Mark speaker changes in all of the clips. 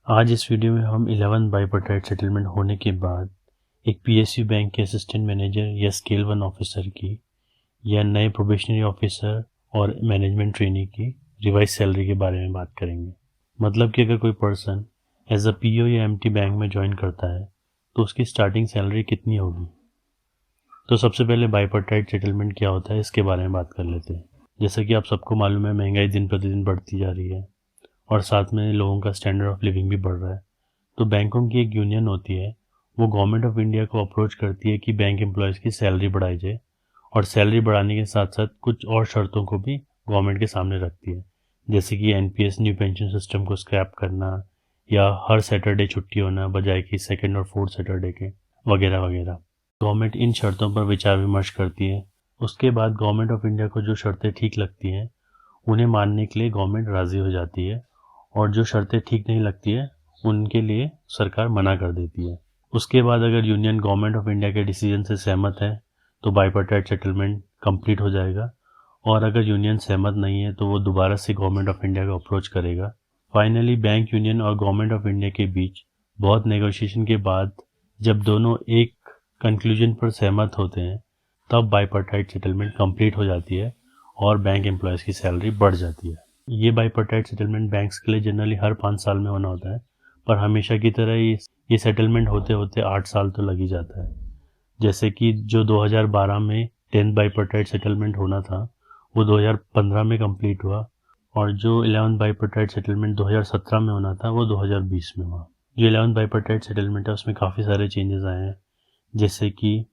Speaker 1: आज इस वीडियो में हम 11 बाइपर्टाइट सेटलमेंट होने के बाद एक पीएसयू बैंक के असिस्टेंट मैनेजर या स्केल 1 ऑफिसर की या नए प्रोबेशनरी ऑफिसर और मैनेजमेंट ट्रेनी की रिवाइज सैलरी के बारे में बात करेंगे। मतलब कि अगर कोई पर्सन एज अ पीओ या एमटी बैंक में ज्वाइन करता है तो उसकी स्टार्टिंग सैलरी कितनी होगी। तो सबसे पहले बाइपर्टाइट सेटलमेंट क्या होता है इसके बारे में बात कर लेते हैं। जैसा कि आप सबको मालूम है, महंगाई दिन प्रतिदिन बढ़ती जा रही है और साथ में लोगों का स्टैंडर्ड ऑफ लिविंग भी बढ़ रहा है। तो बैंकों की एक यूनियन होती है, वो गवर्नमेंट ऑफ इंडिया को अप्रोच करती है कि बैंक एम्प्लॉयज़ की सैलरी बढ़ाई जाए और सैलरी बढ़ाने के साथ साथ कुछ और शर्तों को भी गवर्नमेंट के सामने रखती है, जैसे कि एनपीएस न्यू पेंशन सिस्टम को स्क्रैप करना या हर सैटरडे छुट्टी होना बजाय कि सेकेंड और फोर्थ सैटरडे के, वगैरह वगैरह। गवर्नमेंट इन शर्तों पर विचार विमर्श करती है। उसके बाद गवर्नमेंट ऑफ इंडिया को जो शर्तें ठीक लगती हैं उन्हें मानने के लिए गवर्नमेंट राज़ी हो जाती है और जो शर्तें ठीक नहीं लगती है उनके लिए सरकार मना कर देती है। उसके बाद अगर यूनियन गवर्नमेंट ऑफ इंडिया के डिसीजन से सहमत है तो बाइपर्टाइट सेटलमेंट कंप्लीट हो जाएगा, और अगर यूनियन सहमत नहीं है तो वो दोबारा से गवर्नमेंट ऑफ इंडिया को अप्रोच करेगा। फाइनली बैंक यूनियन और गवर्नमेंट ऑफ इंडिया के बीच बहुत नेगोशिएशन के बाद जब दोनों एक कंक्लूजन पर सहमत होते हैं तब बाइपर्टाइट सेटलमेंट कंप्लीट हो जाती है और बैंक एम्प्लॉयज़ की सैलरी बढ़ जाती है। ये बाइपर्टाइट सेटलमेंट बैंक्स के लिए जनरली हर 5 साल में होना होता है, पर हमेशा की तरह ये सेटलमेंट होते होते 8 साल तो लग ही जाता है। जैसे कि जो 2012 में 10th बाइपर्टाइट सेटलमेंट होना था वो 2015 में कंप्लीट हुआ, और जो 11th बाइपर्टाइट सेटलमेंट 2017 में होना था वो 2020 में हुआ। जो 11th बाइपर्टाइट सेटलमेंट है उसमें काफ़ी सारे चेंजेस आए हैं, जैसे कि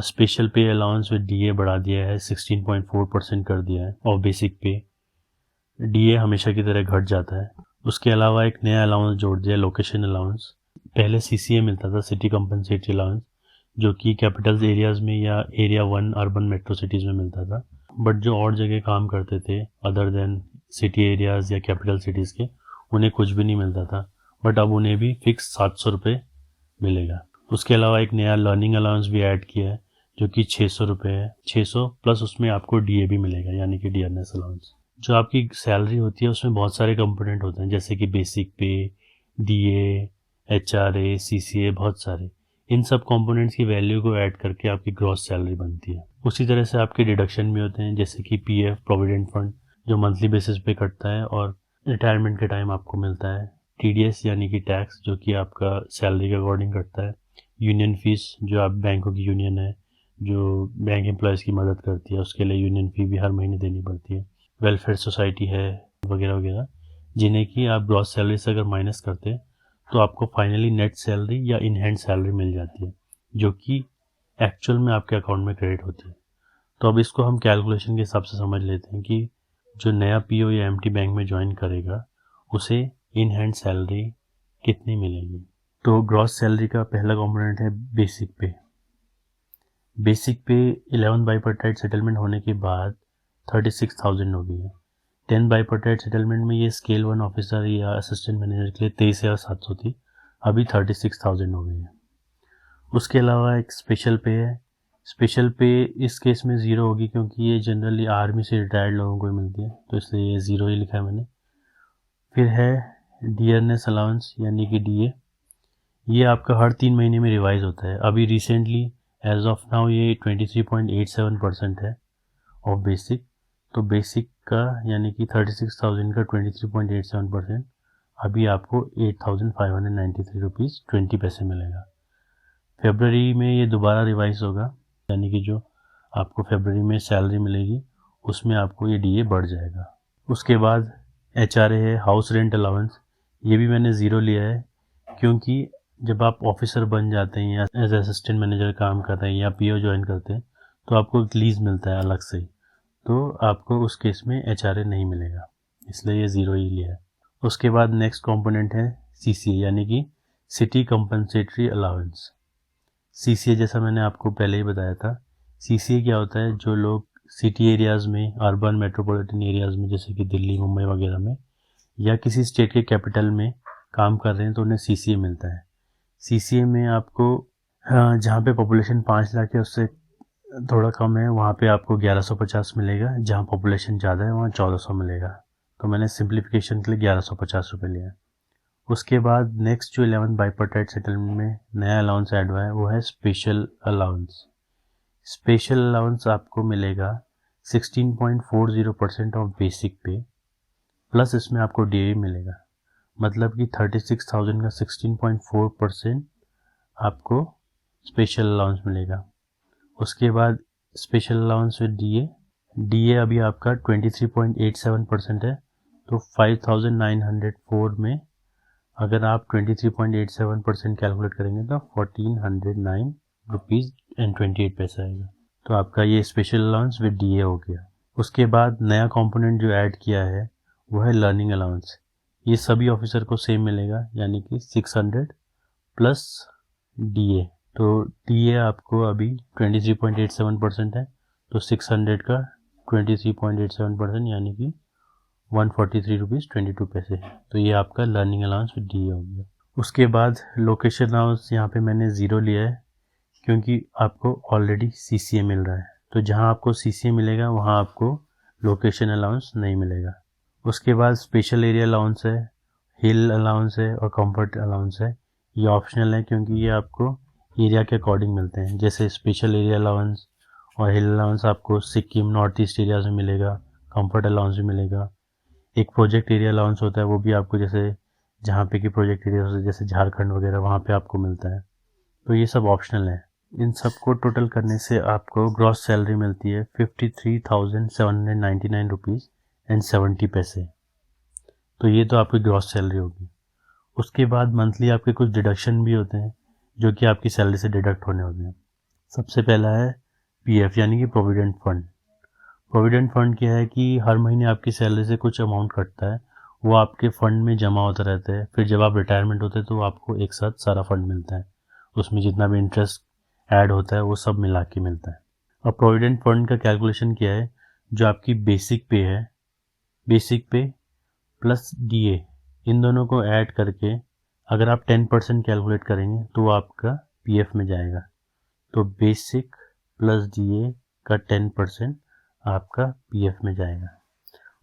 Speaker 1: स्पेशल पे अलाउंस विद डीए बढ़ा दिया है, 16.4% कर दिया है, और बेसिक पे डीए हमेशा की तरह घट जाता है। उसके अलावा एक नया अलाउंस जोड़ दिया, लोकेशन अलाउंस। पहले सीसीए मिलता था, सिटी कंपनसेटरी अलाउंस, जो कि कैपिटल्स एरियाज़ में या एरिया 1 अर्बन मेट्रो सिटीज़ में मिलता था, बट जो और जगह काम करते थे अदर देन सिटी एरियाज़ या कैपिटल सिटीज़ के, उन्हें कुछ भी नहीं मिलता था, बट अब उन्हें भी फिक्स 700 रुपये मिलेगा। उसके अलावा एक नया लर्निंग अलाउंस भी ऐड किया है जो कि 600 रुपये है, 600 प्लस उसमें आपको डीए भी मिलेगा, यानी कि डियरनेस अलाउंस। जो आपकी सैलरी होती है उसमें बहुत सारे कंपोनेंट होते हैं, जैसे कि बेसिक पे, डीए, एचआरए, सीसीए, बहुत सारे। इन सब कंपोनेंट्स की वैल्यू को ऐड करके आपकी ग्रॉस सैलरी बनती है। उसी तरह से आपके डिडक्शन भी होते हैं, जैसे कि पीएफ, प्रोविडेंट फंड, जो मंथली बेसिस पे कटता है और रिटायरमेंट के टाइम आपको मिलता है। टीडीएस यानी कि टैक्स, जो कि आपका सैलरी के अकॉर्डिंग कटता है। यूनियन फीस, जो आप बैंकों की यूनियन है जो बैंक एम्प्लॉयज़ की मदद करती है, उसके लिए यूनियन फ़ी भी हर महीने देनी पड़ती है। वेलफेयर सोसाइटी है, वगैरह वगैरह, जिन्हें कि आप ग्रॉस सैलरी से अगर माइनस करते हैं तो आपको फाइनली नेट सैलरी या इन हैंड सैलरी मिल जाती है, जो कि एक्चुअल में आपके अकाउंट में क्रेडिट होती है। तो अब इसको हम कैलकुलेशन के हिसाब से समझ लेते हैं कि जो नया पीओ या एमटी बैंक में ज्वाइन करेगा उसे इन हैंड सैलरी कितनी मिलेगी। तो ग्रॉस सैलरी का पहला कंपोनेंट है बेसिक पे। बेसिक पे 11 बाइपर्टाइट सेटलमेंट होने के बाद 36,000 हो गई है। 10 बाइपर्टाइट सेटलमेंट में ये स्केल 1 ऑफिसर या असिस्टेंट मैनेजर के लिए 23,700 थी, अभी 36,000 हो गई है। उसके अलावा एक स्पेशल पे है। स्पेशल पे इस केस में ज़ीरो होगी क्योंकि ये जनरली आर्मी से रिटायर्ड लोगों को मिलती है, तो इसलिए ये ज़ीरो ही लिखा है मैंने। फिर है डियरनेस अलाउंस यानी कि डीए। ये आपका हर 3 महीने में रिवाइज होता है। अभी रिसेंटली एज ऑफ नाउ ये 23.87% है ऑफ बेसिक। तो बेसिक का यानी कि 36,000 का 23.87% अभी आपको 8,593 रुपीज़ 20 पैसे मिलेगा। फरवरी में ये दोबारा रिवाइज होगा, यानी कि जो आपको फरवरी में सैलरी मिलेगी उसमें आपको ये डीए बढ़ जाएगा। उसके बाद एचआरए है, हाउस रेंट अलाउंस। ये भी मैंने ज़ीरो लिया है क्योंकि जब आप ऑफिसर बन जाते हैं या एज असिस्टेंट मैनेजर काम कर रहे हैं या पीओ ज्वाइन करते हैं तो आपको एक लीज मिलता है अलग से, तो आपको उस केस में एचआरए नहीं मिलेगा, इसलिए ये ज़ीरो ही लिया है। उसके बाद नेक्स्ट कंपोनेंट है सीसीए यानी कि सिटी कंपनसेटरी अलाउंस। सीसीए जैसा मैंने आपको पहले ही बताया था, सीसीए क्या होता है, जो लोग सिटी एरियाज़ में, अर्बन मेट्रोपॉलिटन एरियाज़ में जैसे कि दिल्ली, मुंबई वगैरह में, या किसी स्टेट के कैपिटल में काम कर रहे हैं तो उन्हें सीसीए मिलता है। सीसीए में आपको जहाँ पे पॉपुलेशन 5 लाख है उससे थोड़ा कम है वहाँ पे आपको 1150 मिलेगा, जहाँ पॉपुलेशन ज़्यादा है वहाँ 1400 मिलेगा। तो मैंने सिंप्लीफिकेशन के लिए 1150 रुपये लिया है। उसके बाद नेक्स्ट जो 11 बाइपर्टाइट सेटलमेंट में नया अलाउंस ऐड हुआ है वो है स्पेशल अलाउंस। स्पेशल अलाउंस आपको मिलेगा 16.40% ऑफ बेसिक पे, प्लस इसमें आपको डीए मिलेगा, मतलब कि 36,000 का 16.4% आपको स्पेशल अलाउंस मिलेगा। उसके बाद स्पेशल अलाउंस विद डीए अभी आपका 23.87% है, तो 5,904 में अगर आप 23.87% कैलकुलेट करेंगे तो 1,409 रुपीज़ एंड 28 पैसा आएगा। तो आपका ये स्पेशल अलाउंस विद डीए हो गया। उसके बाद नया कंपोनेंट जो ऐड किया है वो है लर्निंग अलाउंस। ये सभी ऑफिसर को सेम मिलेगा, यानी कि 600 प्लस डीए। तो डीए आपको अभी 23.87% है, तो 600 का 23.87% यानी कि 143 रुपीज़ 22 पैसे। तो ये आपका लर्निंग अलाउंस विद डीए हो गया। उसके बाद लोकेशन अलाउंस यहाँ पे मैंने ज़ीरो लिया है क्योंकि आपको ऑलरेडी सीसीए मिल रहा है, तो जहाँ आपको सीसीए मिलेगा वहाँ आपको लोकेशन अलाउंस नहीं मिलेगा। उसके बाद स्पेशल एरिया अलाउंस है, हिल अलाउंस है और कंफर्ट अलाउंस है। ये ऑप्शनल है क्योंकि ये आपको एरिया के अकॉर्डिंग मिलते हैं। जैसे स्पेशल एरिया अलाउंस और हिल अलाउंस आपको सिक्किम नॉर्थ ईस्ट एरिया से मिलेगा, कंफर्ट अलाउंस भी मिलेगा। एक प्रोजेक्ट एरिया अलाउंस होता है, वो भी आपको जैसे जहाँ पे कि प्रोजेक्ट एरिया होता है जैसे झारखंड वगैरह वहाँ पे आपको मिलता है। तो ये सब ऑप्शनल है। इन सबको टोटल करने से आपको ग्रॉस सैलरी मिलती है 53,799 रुपीज़ एंड 70 पैसे। तो ये तो आपकी ग्रॉस सैलरी होगी। उसके बाद मंथली आपके कुछ डिडक्शन भी होते हैं जो कि आपकी सैलरी से डिडक्ट होने होते हैं। सबसे पहला है पीएफ यानी कि प्रोविडेंट फंड। प्रोविडेंट फंड क्या है कि हर महीने आपकी सैलरी से कुछ अमाउंट कटता है, वो आपके फ़ंड में जमा होता रहता है। फिर जब आप रिटायरमेंट होते हैं तो आपको एक साथ सारा फंड मिलता है, उसमें जितना भी इंटरेस्ट ऐड होता है वो सब मिला के मिलता है। अब प्रोविडेंट फंड का कैलकुलेशन क्या है, जो आपकी बेसिक पे है, बेसिक पे प्लस डीए, इन दोनों को ऐड करके अगर आप 10% कैलकुलेट करेंगे तो वो आपका पीएफ में जाएगा। तो बेसिक प्लस डीए का 10% आपका पीएफ में जाएगा।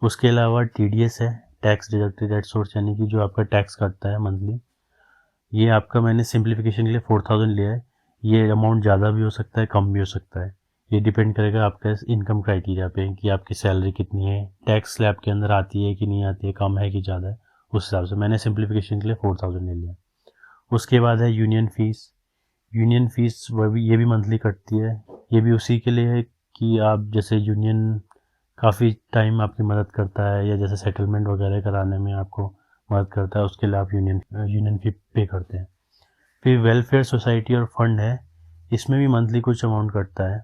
Speaker 1: उसके अलावा टीडीएस है, टैक्स डिडक्टेड एट सोर्स, यानी कि जो आपका टैक्स कटता है मंथली। ये आपका मैंने सिंप्लीफिकेशन के लिए 4,000 लिया है। ये अमाउंट ज़्यादा भी हो सकता है, कम भी हो सकता है। ये डिपेंड करेगा आपका इनकम क्राइटेरिया पे कि आपकी सैलरी कितनी है, टैक्स स्लैब के अंदर आती है कि नहीं आती है, कम है कि ज़्यादा है, उस हिसाब से मैंने सिंप्लीफिकेशन के लिए 4,000 ले लिया। उसके बाद है यूनियन फ़ीस। यूनियन फ़ीस वह भी ये भी मंथली कटती है। ये भी उसी के लिए है कि आप जैसे यूनियन काफ़ी टाइम आपकी मदद करता है या जैसे सेटलमेंट वगैरह कराने में आपको मदद करता है, उसके लिए आप यूनियन फ़ी पे करते हैं। फिर वेलफेयर सोसाइटी और फंड है, इसमें भी मंथली कुछ अमाउंट कटता है।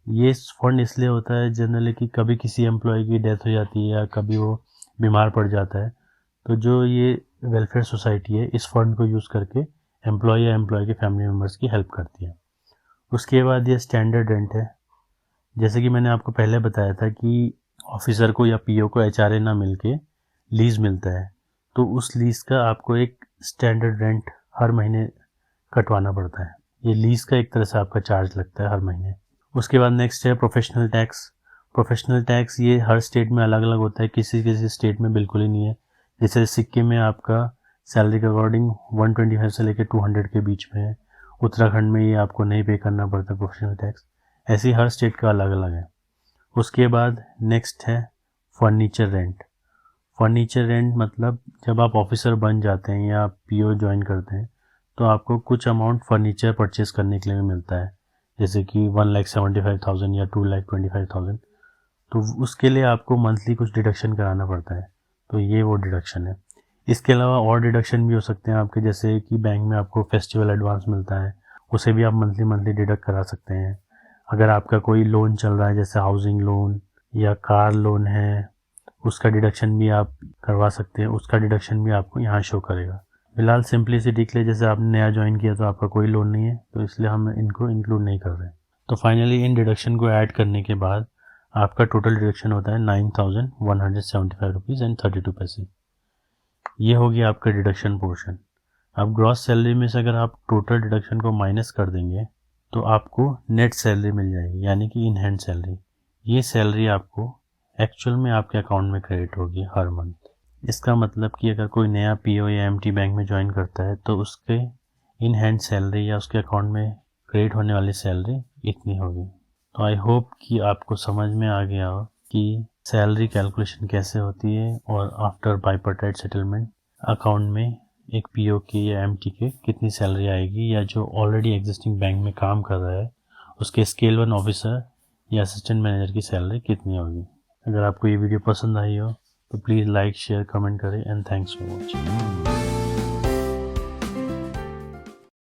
Speaker 1: ये फंड इसलिए होता है जनरली कि कभी किसी एम्प्लॉय की डेथ हो जाती है या कभी वो बीमार पड़ जाता है, तो जो ये वेलफेयर सोसाइटी है इस फंड को यूज़ करके एम्प्लॉय या एम्प्लॉय के फैमिली मेम्बर्स की हेल्प करती है। उसके बाद ये स्टैंडर्ड रेंट है। जैसे कि मैंने आपको पहले बताया था कि ऑफिसर को या पीओ को एचआरए ना मिलके लीज़ मिलता है, तो उस लीज़ का आपको एक स्टैंडर्ड रेंट हर महीने कटवाना पड़ता है। ये लीज़ का एक तरह से आपका चार्ज लगता है हर महीने। उसके बाद नेक्स्ट है प्रोफेशनल टैक्स। प्रोफेशनल टैक्स ये हर स्टेट में अलग अलग होता है, किसी किसी स्टेट में बिल्कुल ही नहीं है। जैसे सिक्किम में आपका सैलरी के अकॉर्डिंग 125 से लेकर 200 के बीच में है। उत्तराखंड में ये आपको नहीं पे करना पड़ता प्रोफेशनल टैक्स। ऐसे ही हर स्टेट का अलग अलग है। उसके बाद नेक्स्ट है फर्नीचर रेंट। फर्नीचर रेंट मतलब जब आप ऑफिसर बन जाते हैं या पीओ ज्वाइन करते हैं तो आपको कुछ अमाउंट फर्नीचर परचेस करने के लिए भी मिलता है, जैसे कि 1,75,000 या 2,25,000। तो उसके लिए आपको मंथली कुछ डिडक्शन कराना पड़ता है, तो ये वो डिडक्शन है। इसके अलावा और डिडक्शन भी हो सकते हैं आपके, जैसे कि बैंक में आपको फेस्टिवल एडवांस मिलता है, उसे भी आप मंथली डिडक्ट करा सकते हैं। अगर आपका कोई लोन चल रहा है जैसे हाउसिंग लोन या कार लोन है, उसका डिडक्शन भी आप करवा सकते हैं, उसका डिडक्शन भी आपको यहाँ शो करेगा। फिलहाल सिंप्लिसिटी के लिए जैसे आपने नया ज्वाइन किया तो आपका कोई लोन नहीं है, तो इसलिए हम इनको इंक्लूड नहीं कर रहे। तो फाइनली इन डिडक्शन को ऐड करने के बाद आपका टोटल डिडक्शन होता है 9,175 रुपीज़ एंड 32 पैसे। ये हो गया आपका डिडक्शन पोर्शन। अब ग्रॉस सैलरी में से अगर आप टोटल डिडक्शन को माइनस कर देंगे तो आपको नेट सैलरी मिल जाएगी, यानी कि इन हैंड सैलरी। ये सैलरी आपको एक्चुअल में आपके अकाउंट में क्रेडिट होगी हर मंथ। इसका मतलब कि अगर कोई नया पीओ या एमटी बैंक में ज्वाइन करता है तो उसके इन हैंड सैलरी या उसके अकाउंट में क्रेडिट होने वाली सैलरी इतनी होगी। तो आई होप कि आपको समझ में आ गया हो कि सैलरी कैलकुलेशन कैसे होती है और आफ्टर बाइपर्टाइट सेटलमेंट अकाउंट में एक पीओ के या एमटी के कितनी सैलरी आएगी, या जो ऑलरेडी एग्जिस्टिंग बैंक में काम कर रहा है उसके स्केल 1 ऑफिसर या असिस्टेंट मैनेजर की सैलरी कितनी होगी। अगर आपको ये वीडियो पसंद आई हो तो प्लीज़ लाइक शेयर कमेंट करें एंड थैंक्स फॉर वॉचिंग।